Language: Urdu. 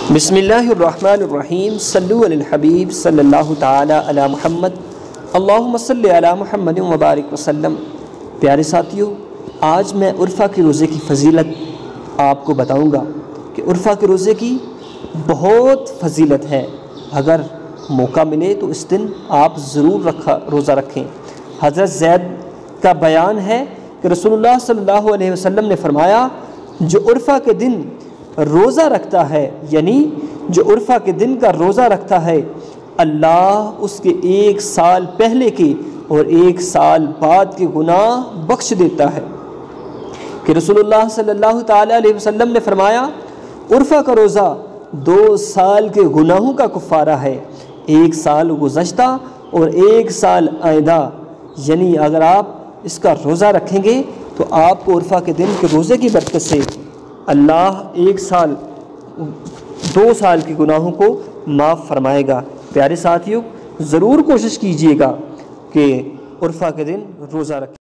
بسم اللہ الرحمن الرحیم، صلو علی الحبیب صلی اللہ تعالی علی محمد، اللہم صلی علی محمد وبارک وسلم۔ پیارے ساتھیوں، آج میں عرفہ کے روزے کی فضیلت آپ کو بتاؤں گا کہ عرفہ کے روزے کی بہت فضیلت ہے۔ اگر موقع ملے تو اس دن آپ ضرور روزہ رکھیں۔ حضرت زید کا بیان ہے کہ رسول اللہ صلی اللہ علیہ وسلم نے فرمایا، جو عرفہ کے دن روزہ رکھتا ہے، یعنی جو عرفہ کے دن کا روزہ رکھتا ہے، اللہ اس کے 1 سال پہلے کے اور 1 سال بعد کے گناہ بخش دیتا ہے۔ کہ رسول اللہ صلی اللہ تعالی علیہ وسلم نے فرمایا، عرفہ کا روزہ 2 سال کے گناہوں کا کفارہ ہے، 1 سال گزشتہ اور 1 سال آئندہ۔ یعنی اگر آپ اس کا روزہ رکھیں گے تو آپ کو عرفہ کے دن کے روزے کی برکت سے اللہ 2 سال کے گناہوں کو معاف فرمائے گا۔ پیارے ساتھیوں، ضرور کوشش کیجیے گا کہ عرفہ کے دن روزہ رکھیں۔